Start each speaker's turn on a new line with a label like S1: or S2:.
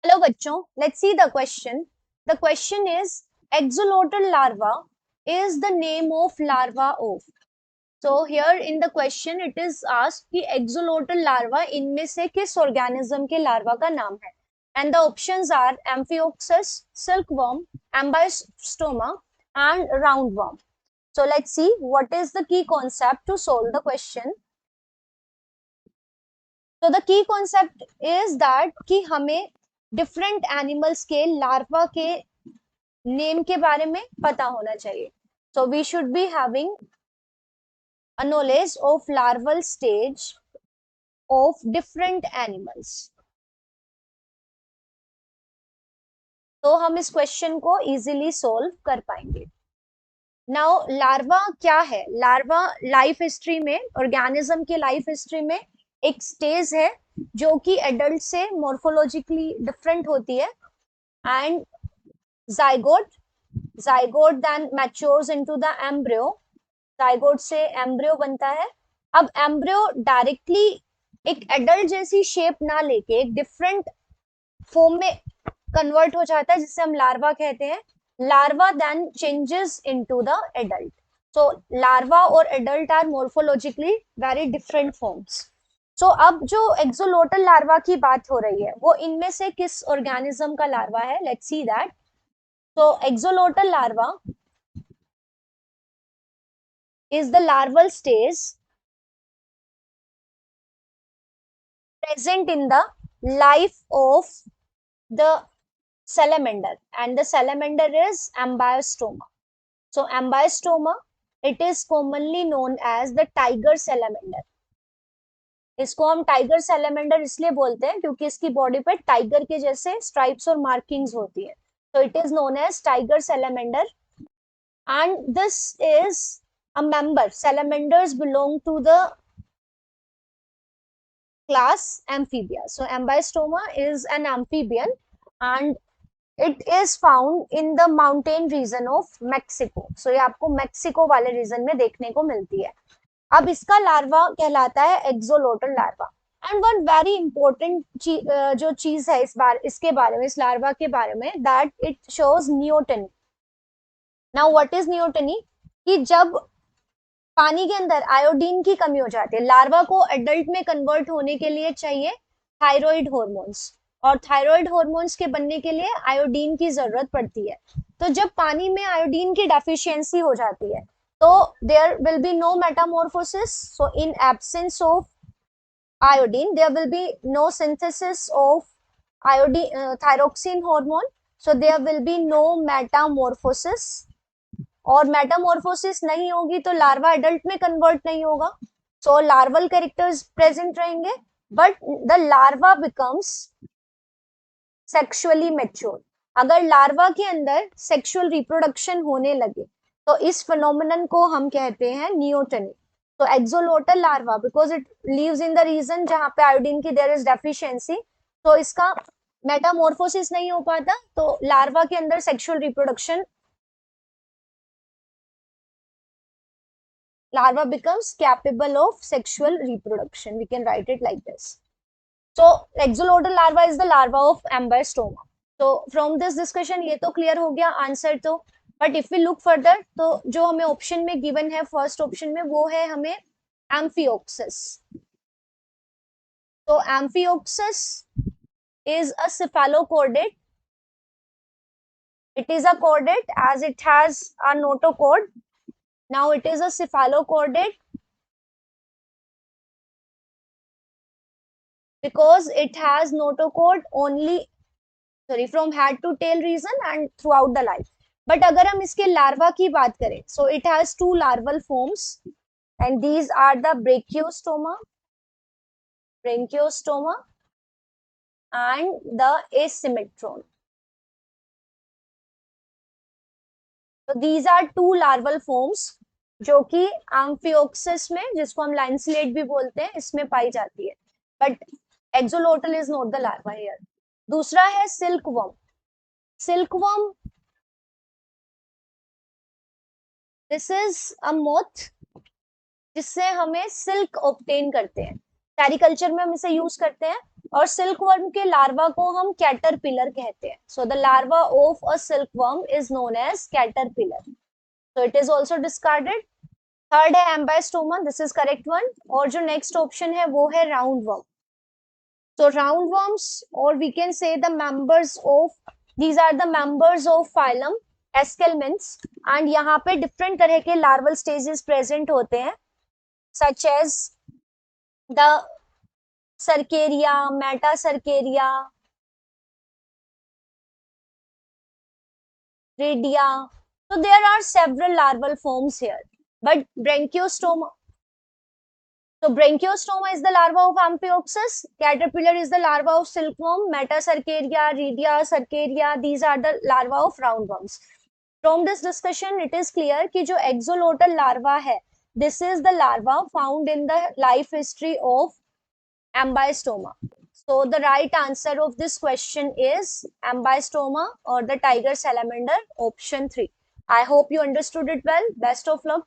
S1: Hello बच्चों, let's see the question. The question is axolotl larva is the name of larva of. So here in the question it is asked कि axolotl larva इनमें से किस organism के larva का नाम है. And the options are amphioxus, silkworm, ambystoma and roundworm. So let's see what is the key concept to solve the question. So the key concept is that कि हमें different animals के larva के name के बारे में पता होना चाहिए. So we should be having a knowledge of larval stage of different animals. तो हम इस क्वेश्चन को इजीली सोल्व कर पाएंगे. नाउ लार्वा क्या है? लार्वा लाइफ हिस्ट्री में, ऑर्गेनिज्म की लाइफ हिस्ट्री में एक स्टेज है जो कि एडल्ट से मॉर्फोलॉजिकली डिफरेंट होती है. And zygote then matures into the embryo. zygote से एम्ब्रियो बनता है. अब एम्ब्रियो डायरेक्टली एक एडल्ट जैसी शेप ना लेके एक डिफरेंट फॉर्म में कन्वर्ट हो जाता है जिसे हम लार्वा कहते हैं. Larva then changes into the adult. So larva और adult are morphologically very different forms. So अब जो एक्सोलोटल लार्वा की बात हो रही है वो इनमें से किस ऑर्गेनिज्म का लार्वा है? Let's see that. So exolotal larva is the larval stage present in the life of the salamander, and the salamander is Ambiostoma. So Ambiostoma, it is commonly known as the tiger salamander. इसको हम tiger salamander इसलिए बोलते हैं क्योंकि इसकी body पे tiger के जैसे स्ट्राइप्स और मार्किंग्स होती है. So it is known as tiger salamander. And this is a member. Salamanders belong to the class amphibia. So Ambiostoma is an amphibian and it is found in the mountain region of Mexico. So ये आपको Mexico वाले reason में देखने को मिलती है. अब इसका लार्वा कहलाता है axolotl larva. And one very important जो चीज है इसके बारे में, इस लार्वा के बारे में, that it shows neoteny. Now what is neoteny? कि जब पानी के अंदर आयोडीन की कमी हो जाती है, लार्वा को एडल्ट में कन्वर्ट होने के लिए चाहिए थायराइड हॉर्मोन्स, और थायराइड हॉर्मोन्स के बनने के लिए आयोडीन की जरूरत पड़ती है. तो जब पानी में आयोडीन की डेफिशिएंसी हो जाती है तो there will be no metamorphosis. So in absence of iodine there will be no synthesis of iodine thyroxine hormone. So there will be no metamorphosis, और मेटामॉर्फोसिस नहीं होगी तो लार्वा एडल्ट में कन्वर्ट नहीं होगा. सो लार्वल कैरेक्टर्स प्रेजेंट रहेंगे but the larva becomes sexually mature. अगर larva के अंदर सेक्सुअल रिप्रोडक्शन होने लगे तो इस फिनोमिनन को हम कहते हैं नियोटनी. तो axolotl larva because it lives in the region जहां पे आयोडीन की देयर इज डेफिशिएंसी, तो इसका मेटामॉर्फोसिस नहीं हो पाता, तो लार्वा के अंदर sexual reproduction, larva becomes capable of sexual reproduction. We can write it like this. So exolotl larva is the larva of Ambiostoma. So from this discussion ये तो clear हो गया आंसर तो. But if we look further तो जो हमें option में given है फर्स्ट ऑप्शन में वो है हमें एम्फियोक्सिस. तो amphioxus is a cephalochordate. It is a chordate as it has a notochord. Now it is a cephalochordate because it has notochord only, sorry, from head to tail region and throughout the life. But अगर हम इसके larva की बात करें, so it has two larval forms and these are the branchiostoma and the asymmetron. So these are two larval forms जो कि amphioxus में, जिसको हम लाइनस्लेट भी बोलते हैं, इसमें पाई जाती है. But axolotl is not the larva here. दूसरा है silkworm. Silkworm, this is a moth जिससे हमें सिल्क ऑब्टेन करते हैं. सेरिकल्चर में हम इसे यूज करते हैं और सिल्क वर्म के लार्वा को हम कैटरपिलर कहते हैं. So the larva of a silk worm is known as caterpillar. So it is also discarded. Third है Ambystoma, this is correct one. और जो नेक्स्ट ऑप्शन है वो है round worm. So roundworms, or we can say the members of, these are the members of phylum Esculents, and यहाँ पे different तरह के larval stages present होते हैं, such as the Cercaria, Metacercaria, Redia. So there are several larval forms here, but Branchiostoma. So Branchiostoma is the larva of Amphioxus. Caterpillar is the larva of silkworm. Metacercaria, Redia, Cercaria, these are the larva of roundworms. From this discussion, it is clear कि जो axolotl larva है, this is the larva found in the life history of Ambystoma. So the right answer of this question is Ambystoma or the tiger salamander, option 3. I hope you understood it well. Best of luck.